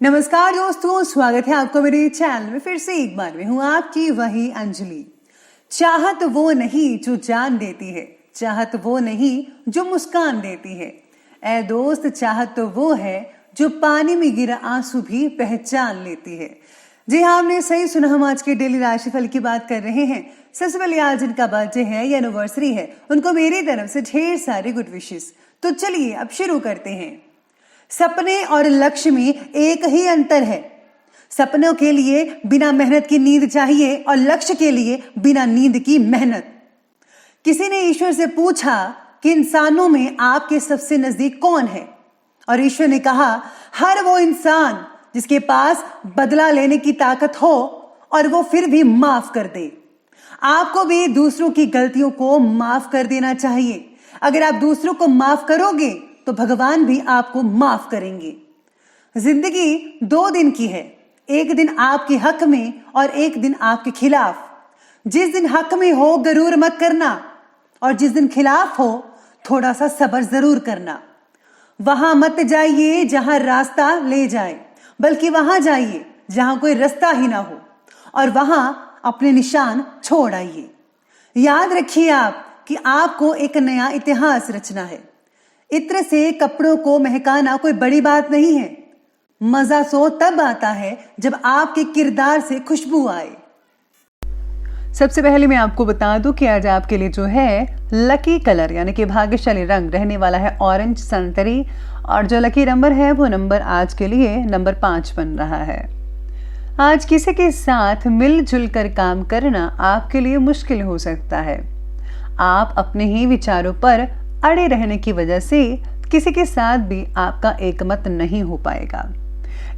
नमस्कार दोस्तों, स्वागत है आपका मेरे चैनल में। फिर से एक बार मैं हूं आपकी वही अंजलि। चाहत वो नहीं जो जान देती है, चाहत वो नहीं जो मुस्कान देती है। ऐ दोस्त, चाहत तो वो है जो पानी में गिरा आंसू भी पहचान लेती है। जी हाँ, आपने सही सुना। हम आज के डेली राशिफल की बात कर रहे हैं। सबसे पहले आज जिनका बर्थडे है या एनिवर्सरी है, उनको मेरी तरफ से ढेर सारे गुड विशेस। तो चलिए अब शुरू करते हैं। सपने और लक्ष्य में एक ही अंतर है। सपनों के लिए बिना मेहनत की नींद चाहिए और लक्ष्य के लिए बिना नींद की मेहनत। किसी ने ईश्वर से पूछा कि इंसानों में आपके सबसे नजदीक कौन है, और ईश्वर ने कहा, हर वो इंसान जिसके पास बदला लेने की ताकत हो और वो फिर भी माफ कर दे। आपको भी दूसरों की गलतियों को माफ कर देना चाहिए। अगर आप दूसरों को माफ करोगे तो भगवान भी आपको माफ करेंगे। जिंदगी 2 दिन की है, एक दिन आपके हक में और एक दिन आपके खिलाफ। जिस दिन हक में हो गरूर मत करना, और जिस दिन खिलाफ हो थोड़ा सा सब्र जरूर करना। वहां मत जाइए जहां रास्ता ले जाए, बल्कि वहां जाइए जहां कोई रास्ता ही ना हो, और वहां अपने निशान छोड़ आइए। याद रखिए आप कि आपको एक नया इतिहास रचना है। इत्र से कपड़ों को महकाना कोई बड़ी बात नहीं है। मजा सो तब आता है जब आपके किरदार से खुशबू आए। सबसे पहले मैं आपको बता दूं कि आज आपके लिए जो है लकी कलर यानी कि भाग्यशाली रंग रहने वाला है ऑरेंज संतरी, और जो लकी नंबर है वो नंबर आज के लिए नंबर 5 बन रहा है। आज किसी के साथ मिलजुल कर काम करना आपके लिए मुश्किल हो सकता है। आप अपने ही विचारों पर अड़े रहने की वजह से किसी के साथ भी आपका एकमत नहीं हो पाएगा।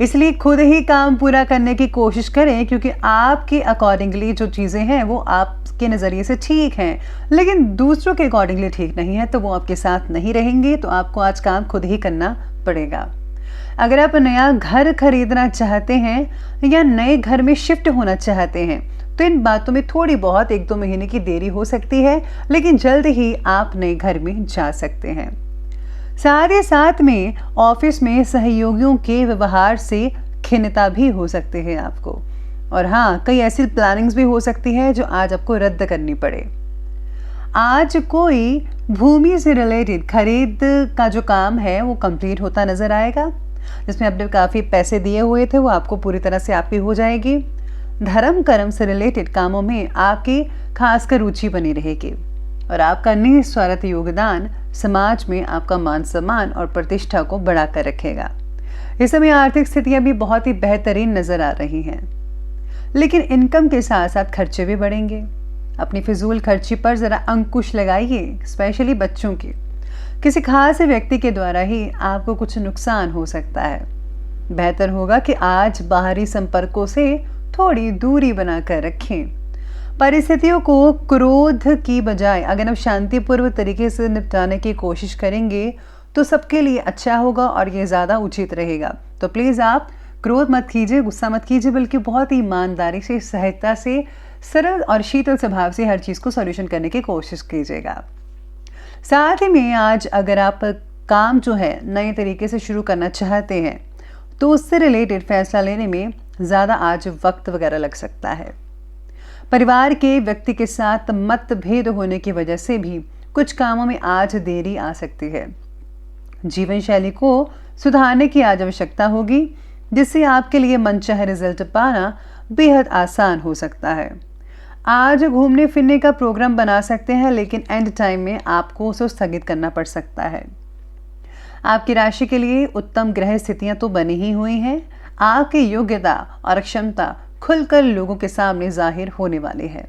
इसलिए खुद ही काम पूरा करने की कोशिश करें, क्योंकि आपके अकॉर्डिंगली जो चीज़ें हैं वो आपके नज़रिए से ठीक हैं, लेकिन दूसरों के अकॉर्डिंगली ठीक नहीं है, तो वो आपके साथ नहीं रहेंगे। तो आपको आज काम खुद ही करना पड़ेगा। अगर आप नया घर खरीदना चाहते हैं या नए घर में शिफ्ट होना चाहते हैं तो इन बातों में थोड़ी बहुत 1-2 महीने की देरी हो सकती है, लेकिन जल्द ही आप नए घर में जा सकते हैं। साथ ही साथ में ऑफिस में सहयोगियों के व्यवहार से खिन्नता भी हो सकती है आपको, और हाँ, कई ऐसी प्लानिंग्स भी हो सकती है जो आज आपको रद्द करनी पड़े। आज कोई भूमि से रिलेटेड खरीद का जो काम है वो कंप्लीट होता नजर आएगा, जिसमें आपने काफ़ी पैसे दिए हुए थे वो आपको पूरी तरह से आपकी हो जाएगी। धर्म कर्म से रिलेटेड कामों में आपकी खासकर रुचि बनी रहेगी, और आपका निस्वार्थ योगदान समाज में आपका मान सम्मान और प्रतिष्ठा को बढ़ाकर रखेगा। इस समय आर्थिक स्थितियां भी बहुत ही बेहतरीन नजर आ रही हैं, लेकिन इनकम के साथ साथ खर्चे भी बढ़ेंगे। अपनी फिजूल खर्ची पर जरा अंकुश लगाइए, स्पेशली बच्चों की। किसी खास व्यक्ति के द्वारा ही आपको कुछ नुकसान हो सकता है। बेहतर होगा कि आज बाहरी संपर्कों से थोड़ी दूरी बनाकर रखें। परिस्थितियों को क्रोध की बजाय अगर आप शांतिपूर्वक तरीके से निपटाने की कोशिश करेंगे तो सबके लिए अच्छा होगा और ये ज़्यादा उचित रहेगा। तो प्लीज़ आप क्रोध मत कीजिए, गुस्सा मत कीजिए, बल्कि बहुत ही ईमानदारी से, सहजता से, सरल और शीतल स्वभाव से हर चीज़ को सॉल्यूशन करने की कोशिश कीजिएगा। साथ ही में आज अगर आप काम जो है नए तरीके से शुरू करना चाहते हैं तो उससे रिलेटेड फैसला लेने में ज़्यादा आज वक्त वगैरह लग सकता है। परिवार के व्यक्ति के साथ मतभेद होने की वजह से भी कुछ कामों में आज देरी आ सकती है। जीवन शैली को सुधारने की आज आवश्यकता होगी, जिससे आपके लिए मनचाहे रिजल्ट पाना बेहद आसान हो सकता है। आज घूमने फिरने का प्रोग्राम बना सकते हैं, लेकिन एंड टाइम में आपको उसे स्थगित करना पड़ सकता है। आपकी राशि के लिए उत्तम ग्रह स्थितियां तो बनी ही हुई हैं। आपकी योग्यता और क्षमता खुलकर लोगों के सामने जाहिर होने वाली है।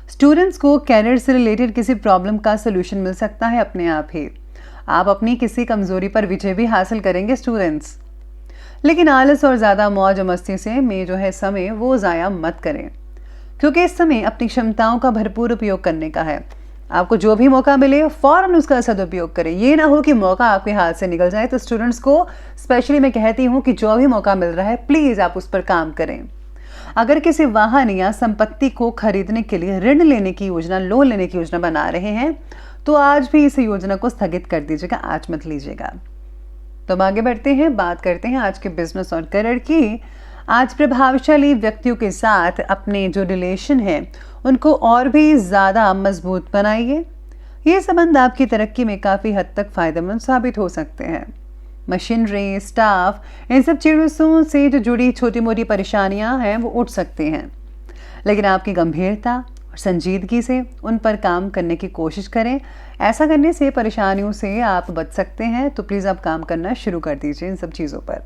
स्टूडेंट्स को कैरियर से रिलेटेड किसी प्रॉब्लम का सलूशन मिल सकता है अपने आप ही। आप अपनी किसी कमजोरी पर विजय भी हासिल करेंगे स्टूडेंट्स, लेकिन आलस और ज़्यादा मौज मस्ती से में जो है समय वो ज़ाया मत करें, क्योंकि इस समय अपनी क्षमताओं का भरपूर उपयोग करने का है। आपको जो भी मौका मिले फौरन उसका सदुपयोग करें। ये ना हो कि मौका आपके हाथ से निकल जाए। तो स्टूडेंट्स को स्पेशली मैं कहती हूँ कि जो भी मौका मिल रहा है प्लीज़ आप उस पर काम करें। अगर किसी वाहन या संपत्ति को खरीदने के लिए ऋण लेने की योजना, लोन लेने की योजना बना रहे हैं तो आज भी इस योजना को स्थगित कर दीजिएगा, आज मत लीजिएगा। तो अब आगे बढ़ते हैं, बात करते हैं आज के बिजनेस और करियर की। आज प्रभावशाली व्यक्तियों के साथ अपने जो रिलेशन है उनको और भी ज़्यादा मजबूत बनाइए। ये संबंध आपकी तरक्की में काफ़ी हद तक फ़ायदेमंद साबित हो सकते हैं। मशीनरी, स्टाफ, इन सब चीज़ों से जो जुड़ी छोटी मोटी परेशानियां हैं वो उठ सकती हैं, लेकिन आपकी गंभीरता और संजीदगी से उन पर काम करने की कोशिश करें। ऐसा करने से परेशानियों से आप बच सकते हैं, तो प्लीज़ आप काम करना शुरू कर दीजिए इन सब चीज़ों पर।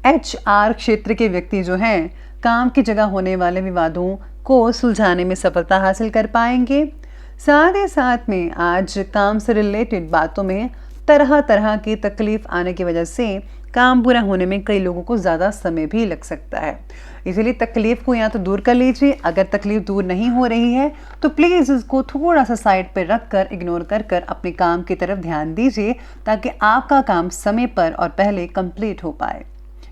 HR क्षेत्र के व्यक्ति जो हैं काम की जगह होने वाले विवादों को सुलझाने में सफलता हासिल कर पाएंगे। साथ ही साथ में आज काम से रिलेटेड बातों में तरह तरह की तकलीफ आने की वजह से काम पूरा होने में कई लोगों को ज़्यादा समय भी लग सकता है। इसलिए तकलीफ को या तो दूर कर लीजिए, अगर तकलीफ दूर नहीं हो रही है तो प्लीज़ उसको थोड़ा सा साइड पर रख कर, इग्नोर कर कर अपने काम की तरफ ध्यान दीजिए, ताकि आपका काम समय पर और पहले कंप्लीट हो पाए।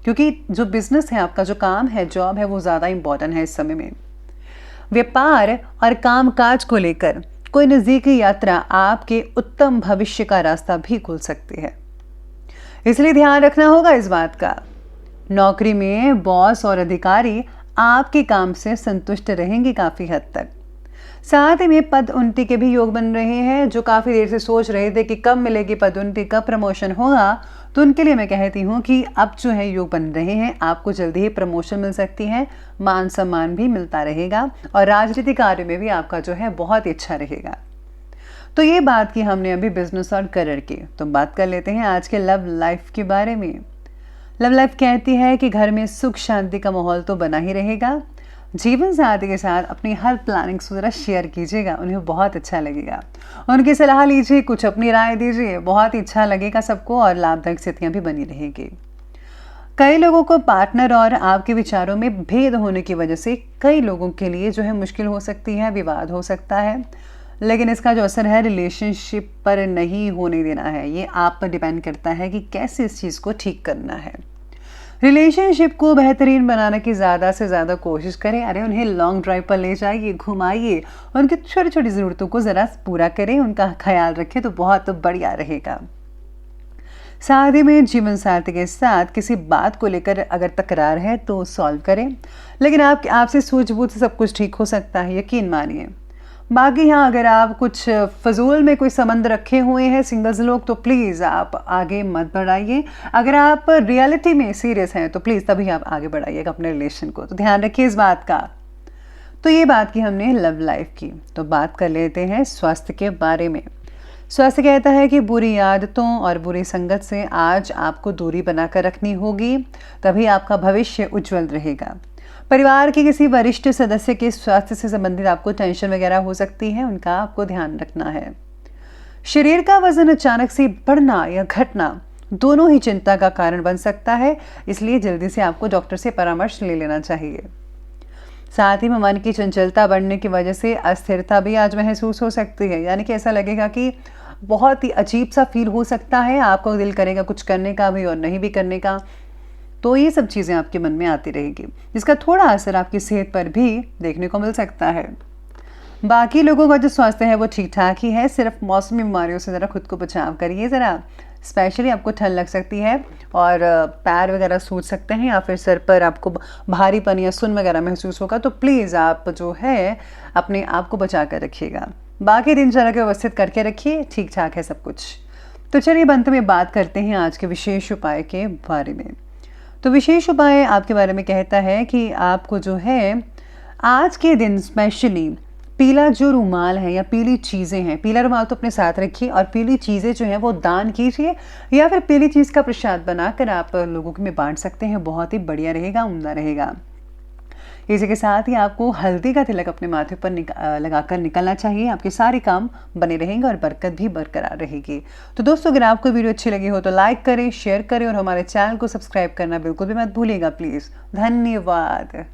क्योंकि जो बिजनेस है, आपका जो काम है, जॉब है, वो ज़्यादा इंपॉर्टेंट है इस समय में। व्यापार और कामकाज को लेकर कोई नज़दीकी यात्रा आपके उत्तम भविष्य का रास्ता भी खोल सकती है, इसलिए ध्यान रखना होगा इस बात का। नौकरी में बॉस और अधिकारी आपके काम से संतुष्ट रहेंगे काफ़ी हद तक। साथ ही में पदोन्नति के भी योग बन रहे हैं। जो काफ़ी देर से सोच रहे थे कि कब मिलेगी पदोन्नति, कब प्रमोशन होगा, तो उनके लिए मैं कहती हूँ कि अब जो है योग बन रहे हैं, आपको जल्दी ही प्रमोशन मिल सकती है, मान सम्मान भी मिलता रहेगा और राजनीतिक कार्य में भी आपका जो है बहुत अच्छा रहेगा। तो ये बात की हमने अभी बिजनेस और करियर की। तो बात कर लेते हैं आज के लव लाइफ के बारे में। लव लाइफ कहती है कि घर में सुख शांति का माहौल तो बना ही रहेगा। जीवन साथी के साथ अपनी हर प्लानिंग ज़रा शेयर कीजिएगा, उन्हें बहुत अच्छा लगेगा। उनकी सलाह लीजिए, कुछ अपनी राय दीजिए, बहुत ही अच्छा लगेगा सबको और लाभदायक स्थितियाँ भी बनी रहेगी। कई लोगों को पार्टनर और आपके विचारों में भेद होने की वजह से कई लोगों के लिए जो है मुश्किल हो सकती है, विवाद हो सकता है, लेकिन इसका जो असर है रिलेशनशिप पर नहीं होने देना है। ये आप पर डिपेंड करता है कि कैसे इस चीज़ को ठीक करना है। रिलेशनशिप को बेहतरीन बनाने की ज़्यादा से ज़्यादा कोशिश करें। अरे उन्हें लॉन्ग ड्राइव पर ले जाइए, घुमाइए, उनकी छोटी छोटी ज़रूरतों को ज़रा पूरा करें, उनका ख्याल रखें, तो बहुत बढ़िया रहेगा। साथ ही में जीवन साथी के साथ किसी बात को लेकर अगर तकरार है तो सॉल्व करें, लेकिन आपसे सूझबूझ से सब कुछ ठीक हो सकता है, यकीन मानिए। बाकी हाँ, अगर आप कुछ फजूल में कोई संबंध रखे हुए हैं सिंगल्स लोग, तो प्लीज़ आप आगे मत बढ़ाइए। अगर आप रियलिटी में सीरियस हैं तो प्लीज़ तभी आप आगे बढ़ाइएगा अपने रिलेशन को, तो ध्यान रखिए इस बात का। तो ये बात की हमने लव लाइफ की। तो बात कर लेते हैं स्वास्थ्य के बारे में। स्वास्थ्य कहता है कि बुरी आदतों और बुरी संगत से आज आपको दूरी बनाकर रखनी होगी, तभी आपका भविष्य उज्जवल रहेगा। परिवार के किसी वरिष्ठ सदस्य के स्वास्थ्य से संबंधित आपको टेंशन वगैरह हो सकती है, उनका आपको ध्यान रखना है। शरीर का वजन अचानक से बढ़ना या घटना दोनों ही चिंता का कारण बन सकता है, इसलिए जल्दी से आपको डॉक्टर से परामर्श ले लेना चाहिए। साथ ही में मन की चंचलता बढ़ने की वजह से अस्थिरता भी आज महसूस हो सकती है, यानी कि ऐसा लगेगा कि बहुत ही अजीब सा फील हो सकता है, आपको दिल करेगा कुछ करने का भी और नहीं भी करने का। तो ये सब चीज़ें आपके मन में आती रहेगी, जिसका थोड़ा असर आपकी सेहत पर भी देखने को मिल सकता है। बाकी लोगों का जो स्वास्थ्य है वो ठीक ठाक ही है, सिर्फ मौसमी बीमारियों से ज़रा खुद को बचाव करिए। ज़रा स्पेशली आपको ठंड लग सकती है और पैर वगैरह सूज सकते हैं, या फिर सर पर आपको भारीपन या सुन वगैरह महसूस होगा, तो प्लीज़ आप जो है अपने आप को बचा कर रखिएगा। बाकी दिनचर्या को व्यवस्थित करके रखिए, ठीक ठाक है सब कुछ। तो चलिए अंत में बात करते हैं आज के विशेष उपाय के बारे में। तो विशेष उपाय आपके बारे में कहता है कि आपको जो है आज के दिन स्पेशली पीला जो रुमाल है या पीली चीज़ें हैं, पीला रुमाल तो अपने साथ रखिए और पीली चीज़ें जो हैं वो दान कीजिए, या फिर पीली चीज़ का प्रसाद बनाकर आप लोगों में बांट सकते हैं, बहुत ही बढ़िया रहेगा, उम्दा रहेगा। इसी के साथ ही आपको हल्दी का तिलक अपने माथे पर लगाकर निकलना चाहिए, आपके सारे काम बने रहेंगे और बरकत भी बरकरार रहेगी। तो दोस्तों, अगर आपको वीडियो अच्छी लगी हो तो लाइक करें, शेयर करें और हमारे चैनल को सब्सक्राइब करना बिल्कुल भी मत भूलिएगा प्लीज़। धन्यवाद।